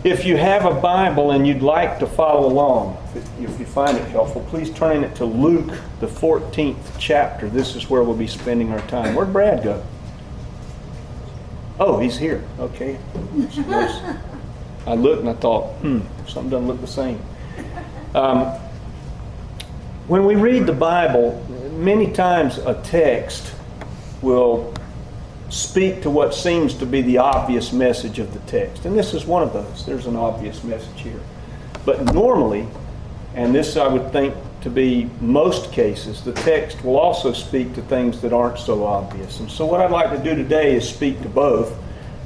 If you have a Bible and you'd like to follow along, if you find it helpful, please turn it to Luke, the 14th chapter. This is where we'll be spending our time. Where'd Brad go? Oh, he's here. Okay. I looked and I thought, something doesn't look the same. When we read the Bible, many times a text will speak to what seems to be the obvious message of the text. And this is one of those. There's an obvious message here. But normally, and this I would think to be most cases, the text will also speak to things that aren't so obvious. And so what I'd like to do today is speak to both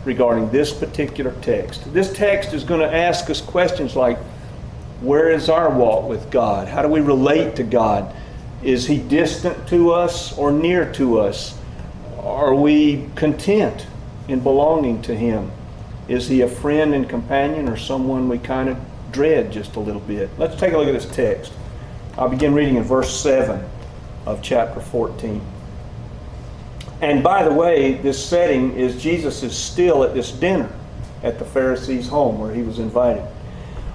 regarding this particular text. This text is going to ask us questions like, where is our walk with God? How do we relate to God? Is He distant to us or near to us? Are we content in belonging to Him? Is He a friend and companion or someone we kind of dread just a little bit? Let's take a look at this text. I'll begin reading in verse 7 of chapter 14. And by the way, this setting is Jesus is still at this dinner at the Pharisee's home where He was invited.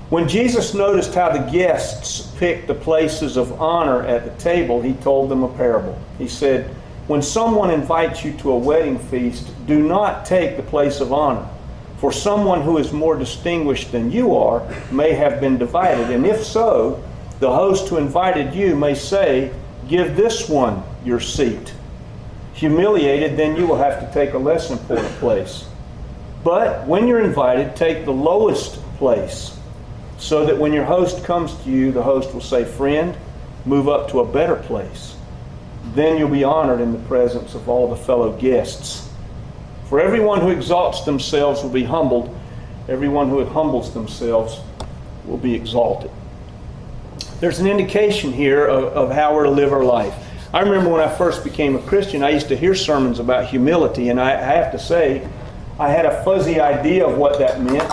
When Jesus noticed how the guests picked the places of honor at the table, He told them a parable. He said, when someone invites you to a wedding feast, do not take the place of honor. For someone who is more distinguished than you are may have been divided. And if so, the host who invited you may say, give this one your seat. Humiliated, then you will have to take a less important place. But when you're invited, take the lowest place, so that when your host comes to you, the host will say, friend, move up to a better place. Then you'll be honored in the presence of all the fellow guests. For everyone who exalts themselves will be humbled. Everyone who humbles themselves will be exalted. There's an indication here of how we're to live our life. I remember when I first became a Christian, I used to hear sermons about humility, and I have to say, I had a fuzzy idea of what that meant,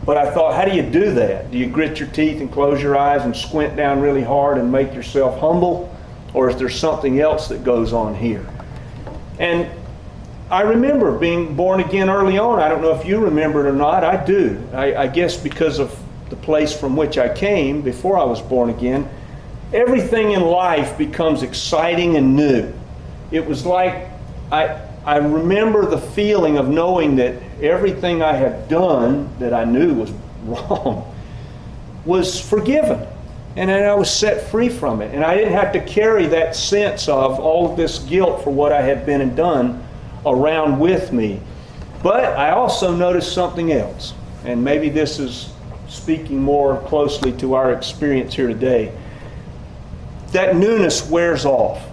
but I thought, how do you do that? Do you grit your teeth and close your eyes and squint down really hard and make yourself humble? Or is there something else that goes on here? And I remember being born again early on. I don't know if you remember it or not. I do. I guess because of the place from which I came before I was born again, everything in life becomes exciting and new. It was like I remember the feeling of knowing that everything I had done that I knew was wrong was forgiven. And then I was set free from it. And I didn't have to carry that sense of all of this guilt for what I had been and done around with me. But I also noticed something else. And maybe this is speaking more closely to our experience here today. That newness wears off.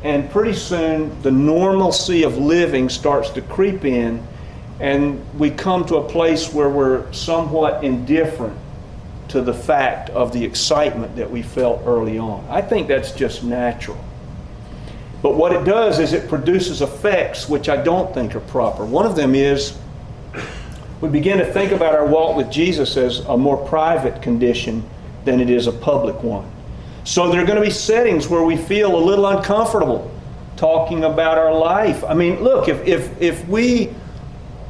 And pretty soon the normalcy of living starts to creep in. And we come to a place where we're somewhat indifferent to the fact of the excitement that we felt early on. I think that's just natural. But what it does is it produces effects which I don't think are proper. One of them is we begin to think about our walk with Jesus as a more private condition than it is a public one. So there are going to be settings where we feel a little uncomfortable talking about our life. I mean, look, if we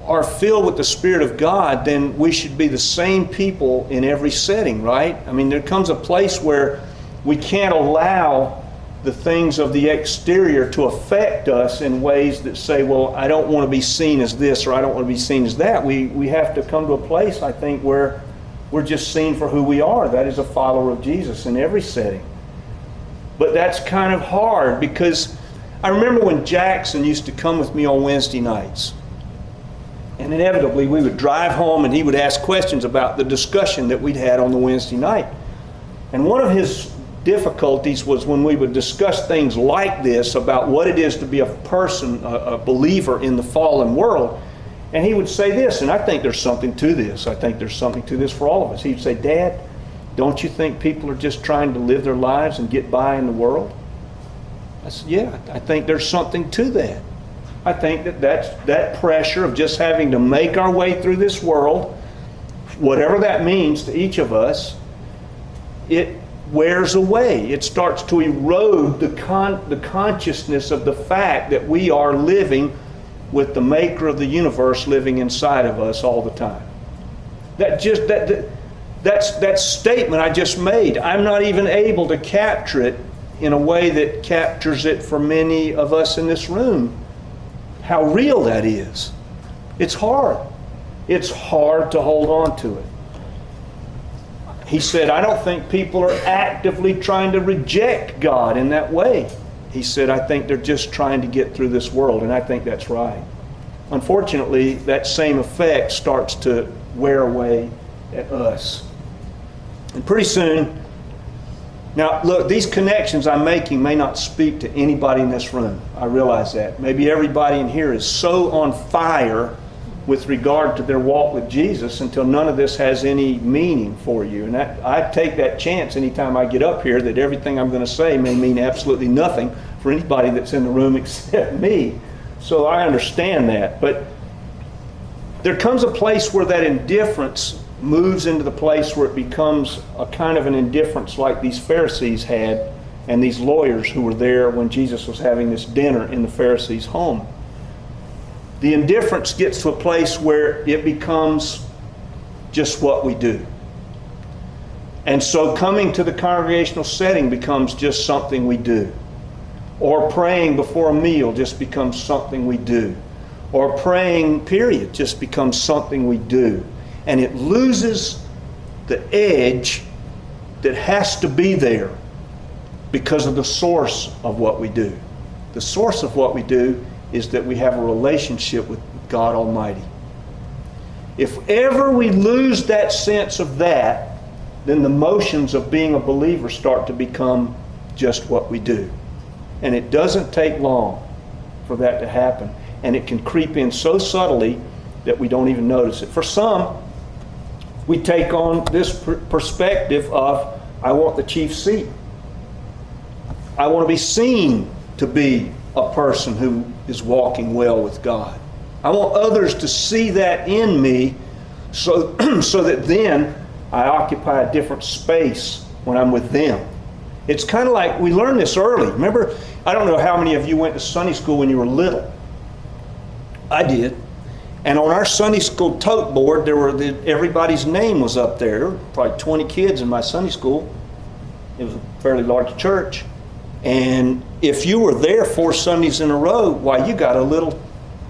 are filled with the Spirit of God, then we should be the same people in every setting, right? I mean, there comes a place where we can't allow the things of the exterior to affect us in ways that say, well, I don't want to be seen as this or I don't want to be seen as that. We have to come to a place, I think, where we're just seen for who we are. That is a follower of Jesus in every setting. But that's kind of hard because I remember when Jackson used to come with me on Wednesday nights. And inevitably, we would drive home and he would ask questions about the discussion that we'd had on the Wednesday night. And one of his difficulties was when we would discuss things like this about what it is to be a person, a believer in the fallen world. And he would say this, and I think there's something to this. I think there's something to this for all of us. He'd say, Dad, don't you think people are just trying to live their lives and get by in the world? I said, yeah, I think there's something to that. I think that pressure of just having to make our way through this world, whatever that means to each of us, it wears away. It starts to erode the consciousness of the fact that we are living with the maker of the universe living inside of us all the time. That statement I just made, I'm not even able to capture it in a way that captures it for many of us in this room, how real that is. It's hard. It's hard to hold on to it. He said, I don't think people are actively trying to reject God in that way. He said, I think they're just trying to get through this world, and I think that's right. Unfortunately, that same effect starts to wear away at us. And pretty soon, now look, these connections I'm making may not speak to anybody in this room. I realize that. Maybe everybody in here is so on fire with regard to their walk with Jesus until none of this has any meaning for you. And I take that chance anytime I get up here that everything I'm going to say may mean absolutely nothing for anybody that's in the room except me. So I understand that. But there comes a place where that indifference moves into the place where it becomes a kind of an indifference like these Pharisees had and these lawyers who were there when Jesus was having this dinner in the Pharisees' home. The indifference gets to a place where it becomes just what we do. And so coming to the congregational setting becomes just something we do. Or praying before a meal just becomes something we do. Or praying, period, just becomes something we do. And it loses the edge that has to be there because of the source of what we do. The source of what we do is that we have a relationship with God Almighty. If ever we lose that sense of that, then the motions of being a believer start to become just what we do. And it doesn't take long for that to happen. And it can creep in so subtly that we don't even notice it. For some, we take on this perspective of, I want the chief seat. I want to be seen to be a person who is walking well with God. I want others to see that in me so that then I occupy a different space when I'm with them. It's kind of like, we learned this early. Remember, I don't know how many of you went to Sunday school when you were little. I did. And on our Sunday school tote board, everybody's name was up there. There were probably 20 kids in my Sunday school. It was a fairly large church. And if you were there 4 Sundays in a row, why, you got a little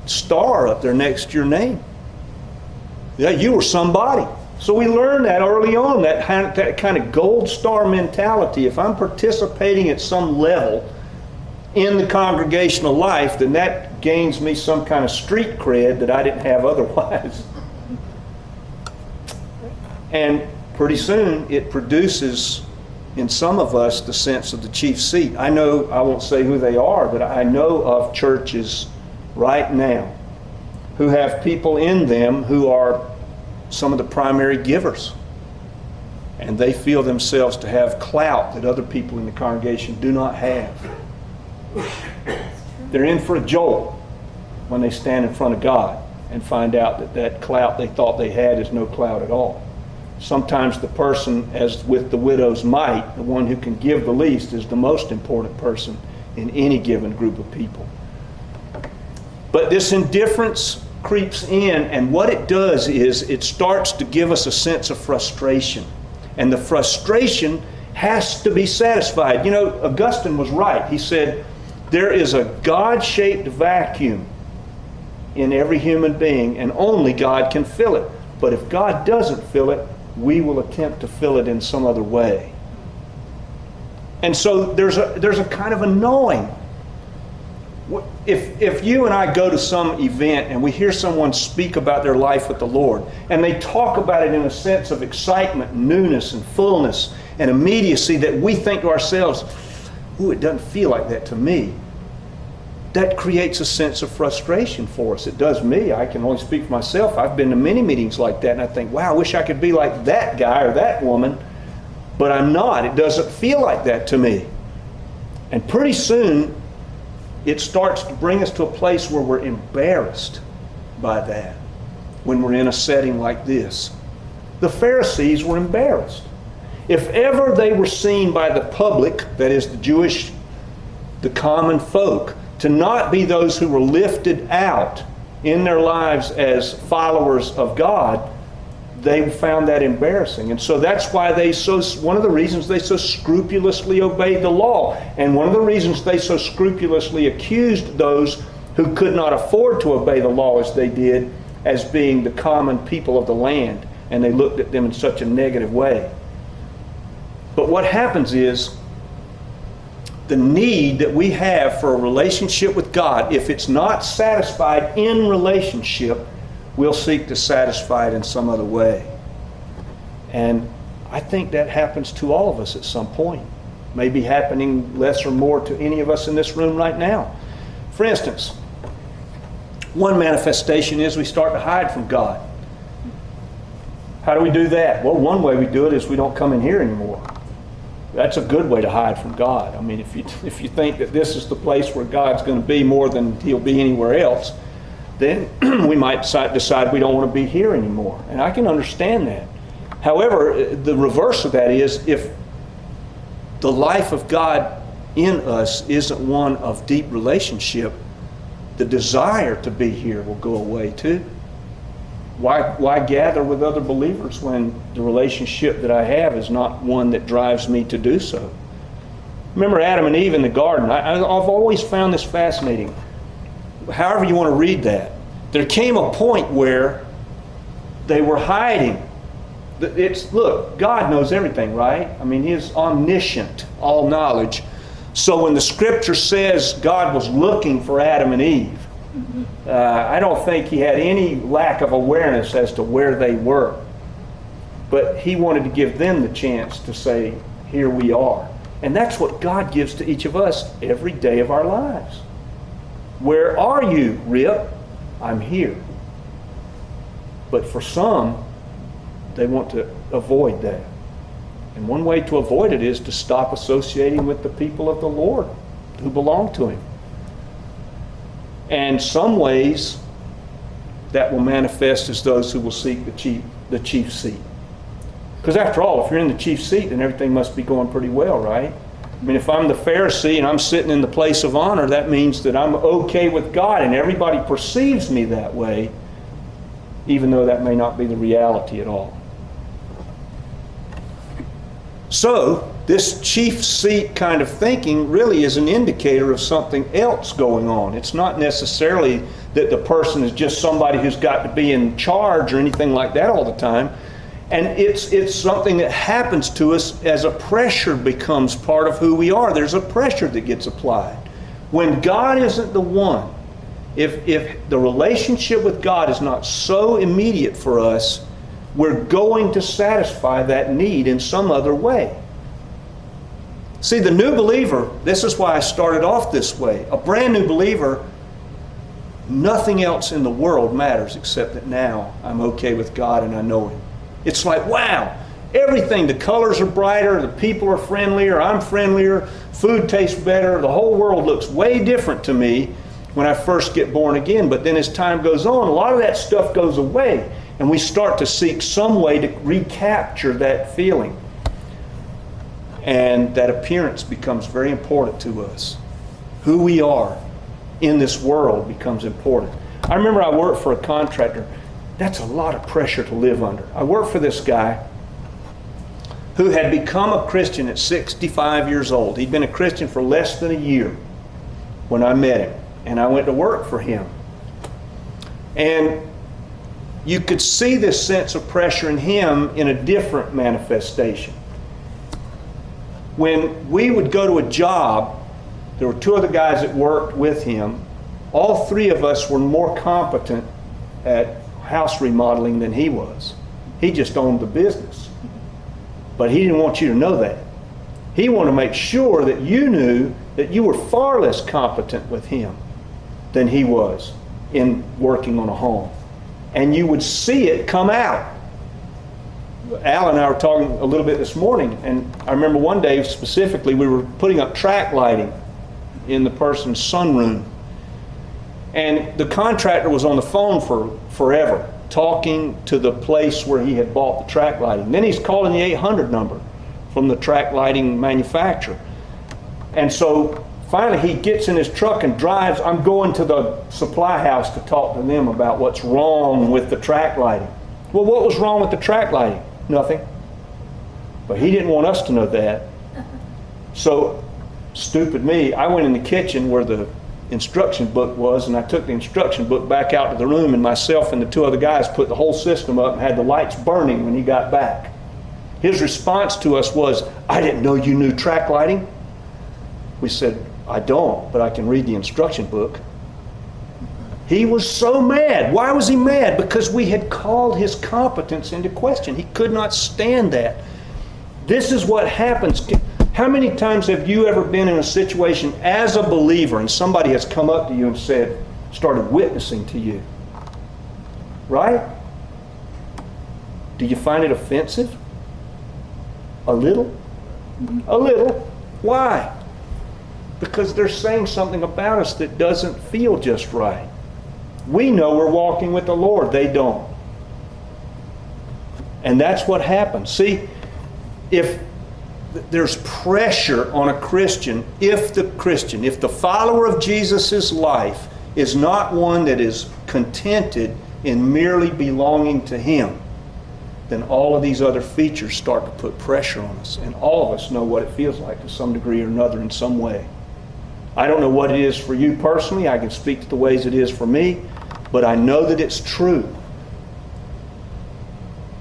star up there next to your name. Yeah, you were somebody. So we learned that early on, that kind of gold star mentality. If I'm participating at some level in the congregational life, then that gains me some kind of street cred that I didn't have otherwise. And pretty soon it produces in some of us the sense of the chief seat. I know, I won't say who they are, but I know of churches right now who have people in them who are some of the primary givers. And they feel themselves to have clout that other people in the congregation do not have. They're in for a jolt when they stand in front of God and find out that that clout they thought they had is no clout at all. Sometimes the person, as with the widow's mite, the one who can give the least, is the most important person in any given group of people. But this indifference creeps in, and what it does is it starts to give us a sense of frustration. And the frustration has to be satisfied. You know, Augustine was right. He said, there is a God-shaped vacuum in every human being, and only God can fill it. But if God doesn't fill it, we will attempt to fill it in some other way. And so there's a kind of a knowing. If you and I go to some event and we hear someone speak about their life with the Lord, and they talk about it in a sense of excitement, newness, and fullness, and immediacy, that we think to ourselves, ooh, it doesn't feel like that to me. That creates a sense of frustration for us. It does me. I can only speak for myself. I've been to many meetings like that, and I think, wow, I wish I could be like that guy or that woman, but I'm not. It doesn't feel like that to me. And pretty soon, it starts to bring us to a place where we're embarrassed by that when we're in a setting like this. The Pharisees were embarrassed. If ever they were seen by the public, that is the Jewish, the common folk, to not be those who were lifted out in their lives as followers of God, they found that embarrassing. And so that's why one of the reasons they so scrupulously obeyed the law, and one of the reasons they so scrupulously accused those who could not afford to obey the law as they did, as being the common people of the land, and they looked at them in such a negative way. But what happens is, the need that we have for a relationship with God, if it's not satisfied in relationship, we'll seek to satisfy it in some other way. And I think that happens to all of us at some point. Maybe happening less or more to any of us in this room right now. For instance, one manifestation is we start to hide from God. How do we do that? Well, one way we do it is we don't come in here anymore. That's a good way to hide from God. I mean, if you think that this is the place where God's going to be more than He'll be anywhere else, then we might decide we don't want to be here anymore. And I can understand that. However, the reverse of that is, if the life of God in us isn't one of deep relationship, the desire to be here will go away too. Why gather with other believers when the relationship that I have is not one that drives me to do so? Remember Adam and Eve in the garden. I've always found this fascinating. However you want to read that, there came a point where they were hiding. Look, God knows everything, right? I mean, He is omniscient, all knowledge. So when the Scripture says God was looking for Adam and Eve, I don't think He had any lack of awareness as to where they were. But He wanted to give them the chance to say, here we are. And that's what God gives to each of us every day of our lives. Where are you, Rip? I'm here. But for some, they want to avoid that. And one way to avoid it is to stop associating with the people of the Lord who belong to Him. And some ways that will manifest as those who will seek the chief seat. Because after all, if you're in the chief seat, then everything must be going pretty well, right? I mean, if I'm the Pharisee and I'm sitting in the place of honor, that means that I'm okay with God and everybody perceives me that way, even though that may not be the reality at all. So, this chief seat kind of thinking really is an indicator of something else going on. It's not necessarily that the person is just somebody who's got to be in charge or anything like that all the time. And it's something that happens to us as a pressure becomes part of who we are. There's a pressure that gets applied. When God isn't the one, if the relationship with God is not so immediate for us, we're going to satisfy that need in some other way. See, the new believer, this is why I started off this way. A brand new believer, nothing else in the world matters except that now I'm okay with God and I know Him. It's like, wow, everything, the colors are brighter, the people are friendlier, I'm friendlier, food tastes better, the whole world looks way different to me when I first get born again. But then as time goes on, a lot of that stuff goes away. And we start to seek some way to recapture that feeling. And that appearance becomes very important to us. Who we are in this world becomes important. I remember I worked for a contractor. That's a lot of pressure to live under. I worked for this guy who had become a Christian at 65 years old. He'd been a Christian for less than a year when I met him. And I went to work for him. And you could see this sense of pressure in him in a different manifestation. When we would go to a job, there were two other guys that worked with him. All three of us were more competent at house remodeling than he was. He just owned the business. But he didn't want you to know that. He wanted to make sure that you knew that you were far less competent with him than he was in working on a home. And you would see it come out. Al and I were talking a little bit this morning, and I remember one day specifically we were putting up track lighting in the person's sunroom. And the contractor was on the phone for forever, talking to the place where he had bought the track lighting. Then he's calling the 800 number from the track lighting manufacturer. And so finally he gets in his truck and drives. I'm going to the supply house to talk to them about what's wrong with the track lighting. Well, what was wrong with the track lighting? Nothing. But he didn't want us to know that. So, stupid me, I went in the kitchen where the instruction book was, and I took the instruction book back out to the room, and myself and the two other guys put the whole system up and had the lights burning when he got back. His response to us was, "I didn't know you knew track lighting." We said, "I don't, but I can read the instruction book." He was so mad. Why was he mad? Because we had called his competence into question. He could not stand that. This is what happens. How many times have you ever been in a situation as a believer and somebody has come up to you and started witnessing to you? Right? Do you find it offensive? A little? A little. Why? Because they're saying something about us that doesn't feel just right. We know we're walking with the Lord. They don't. And that's what happens. See, if there's pressure on a Christian, if the follower of Jesus' life is not one that is contented in merely belonging to Him, then all of these other features start to put pressure on us. And all of us know what it feels like to some degree or another in some way. I don't know what it is for you personally. I can speak to the ways it is for me, but I know that it's true.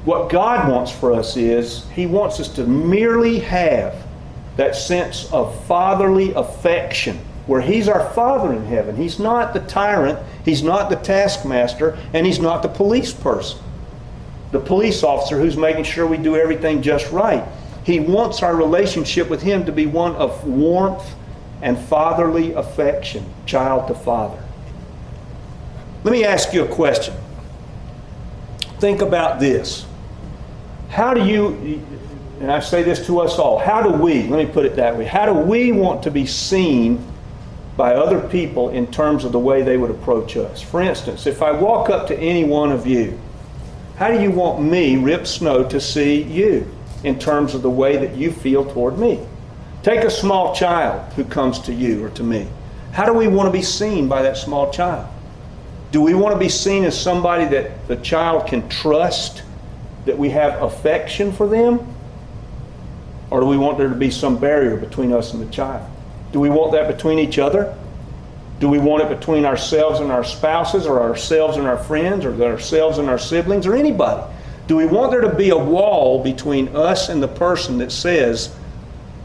What God wants for us is, He wants us to merely have that sense of fatherly affection, where He's our Father in heaven. He's not the tyrant, He's not the taskmaster, and He's not the police person, the police officer who's making sure we do everything just right. He wants our relationship with Him to be one of warmth and fatherly affection, child to father. Let me ask you a question. Think about this. How do you, and I say this to us all, how do we, let me put it that way, how do we want to be seen by other people in terms of the way they would approach us? For instance, if I walk up to any one of you, how do you want me, Rip Snow, to see you in terms of the way that you feel toward me? Take a small child who comes to you or to me. How do we want to be seen by that small child? Do we want to be seen as somebody that the child can trust, that we have affection for them? Or do we want there to be some barrier between us and the child? Do we want that between each other? Do we want it between ourselves and our spouses, or ourselves and our friends, or ourselves and our siblings, or anybody? Do we want there to be a wall between us and the person that says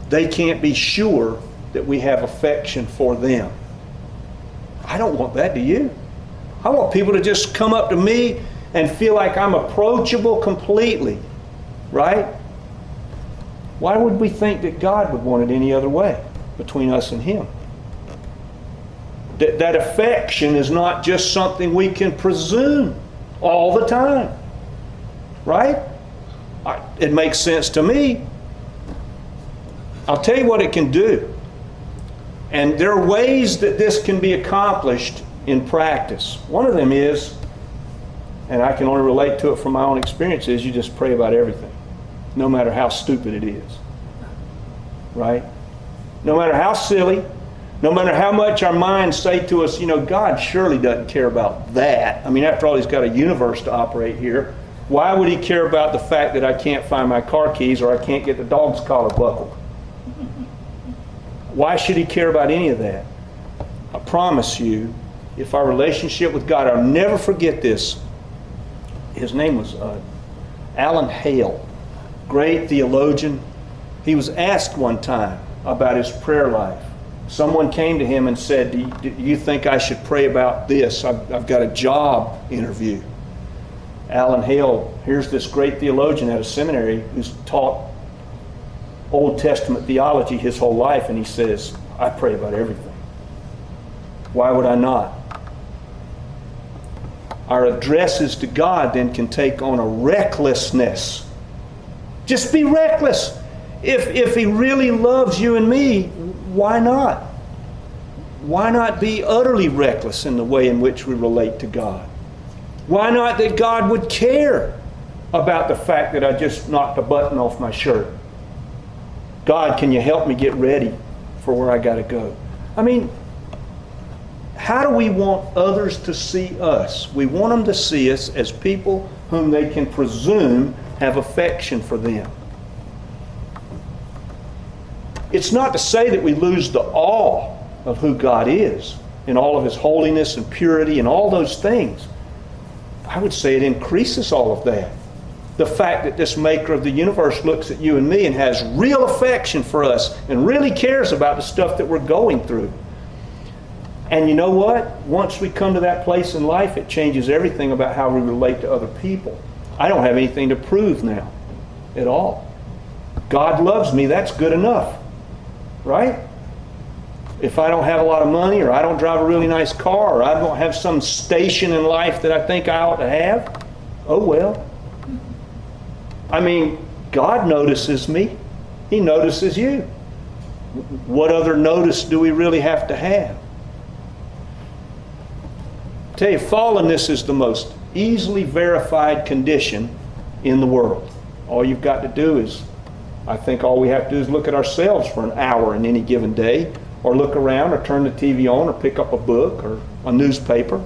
they can't be sure that we have affection for them? I don't want that, do you? I want people to just come up to me and feel like I'm approachable completely, right? Why would we think that God would want it any other way between us and Him? That affection is not just something we can presume all the time, right? It makes sense to me. I'll tell you what it can do. And there are ways that this can be accomplished in practice. One of them is, and I can only relate to it from my own experience, is you just pray about everything, no matter how stupid it is, right? No matter how silly, no matter how much our minds say to us, God surely doesn't care about that. I mean, after all, He's got a universe to operate here. Why would He care about the fact that I can't find my car keys or I can't get the dog's collar buckled? Why should He care about any of that? I promise you, if our relationship with God, I'll never forget this. His name was Alan Hale, great theologian. He was asked one time about his prayer life. Someone came to him and said, do you think I should pray about this? I've got a job interview. Alan Hale, here's this great theologian at a seminary who's taught Old Testament theology his whole life, and he says, I pray about everything. Why would I not? Our addresses to God then can take on a recklessness. Just be reckless. If He really loves you and me, why not? Why not be utterly reckless in the way in which we relate to God? Why not that God would care about the fact that I just knocked a button off my shirt? God, can you help me get ready for where I got to go? I mean, how do we want others to see us? We want them to see us as people whom they can presume have affection for them. It's not to say that we lose the awe of who God is in all of His holiness and purity and all those things. I would say it increases all of that. The fact that this maker of the universe looks at you and me and has real affection for us and really cares about the stuff that we're going through. And you know what? Once we come to that place in life, it changes everything about how we relate to other people. I don't have anything to prove now at all. God loves me, that's good enough. Right? If I don't have a lot of money, or I don't drive a really nice car, or I don't have some station in life that I think I ought to have, oh well. I mean, God notices me. He notices you. What other notice do we really have to have? I tell you, fallenness is the most easily verified condition in the world. All you've got to do is, I think all we have to do is look at ourselves for an hour in any given day, or look around, or turn the TV on, or pick up a book or a newspaper.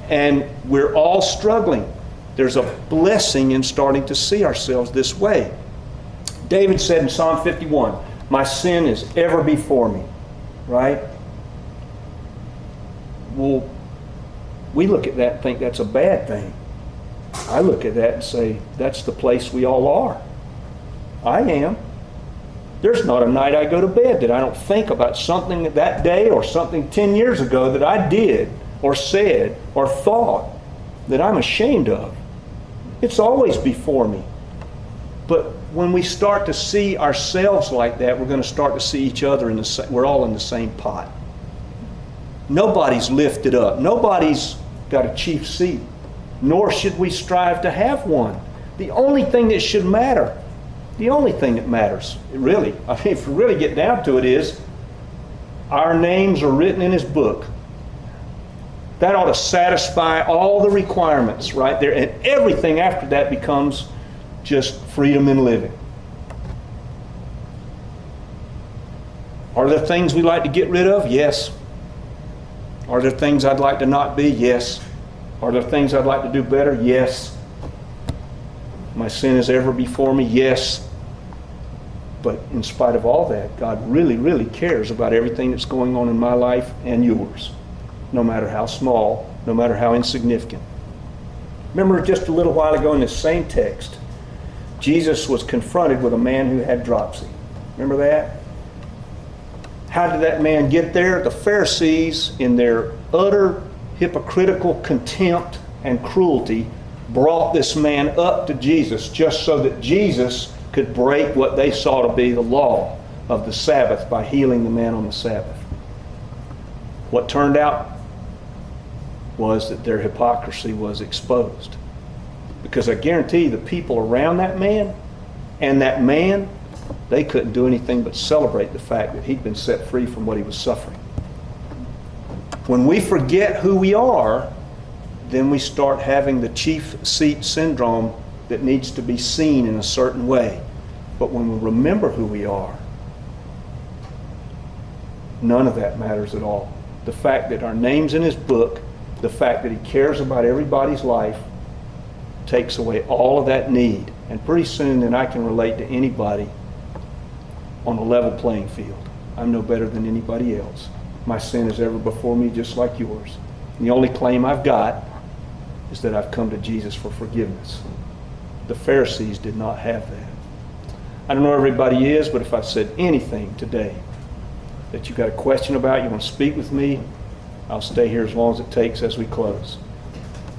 And we're all struggling. There's a blessing in starting to see ourselves this way. David said in Psalm 51, "My sin is ever before me." Right? Well, we look at that and think that's a bad thing. I look at that and say, that's the place we all are. I am. There's not a night I go to bed that I don't think about something that day or something 10 years ago that I did or said or thought that I'm ashamed of. It's always before me. But when we start to see ourselves like that, we're going to start to see each other in the same, we're all in the same pot. Nobody's lifted up. Nobody's got a chief seat. Nor should we strive to have one. The only thing that should matter, the only thing that matters, really, I mean, if we really get down to it, is our names are written in His book. That ought to satisfy all the requirements right there. And everything after that becomes just freedom in living. Are there things we like to get rid of? Yes. Are there things I'd like to not be? Yes. Are there things I'd like to do better? Yes. My sin is ever before me? Yes. But in spite of all that, God really, really cares about everything that's going on in my life and yours, no matter how small, no matter how insignificant. Remember just a little while ago in this same text, Jesus was confronted with a man who had dropsy. Remember that? How did that man get there? The Pharisees, in their utter hypocritical contempt and cruelty, brought this man up to Jesus just so that Jesus could break what they saw to be the law of the Sabbath by healing the man on the Sabbath. What turned out was that their hypocrisy was exposed. Because I guarantee you, the people around that man and that man, they couldn't do anything but celebrate the fact that he'd been set free from what he was suffering. When we forget who we are, then we start having the chief seat syndrome that needs to be seen in a certain way. But when we remember who we are, none of that matters at all. The fact that our name's in His book, the fact that He cares about everybody's life, takes away all of that need. And pretty soon then I can relate to anybody on a level playing field. I'm no better than anybody else. My sin is ever before me, just like yours. And the only claim I've got is that I've come to Jesus for forgiveness. The Pharisees did not have that. I don't know where everybody is, but if I've said anything today that you've got a question about, you want to speak with me, I'll stay here as long as it takes as we close.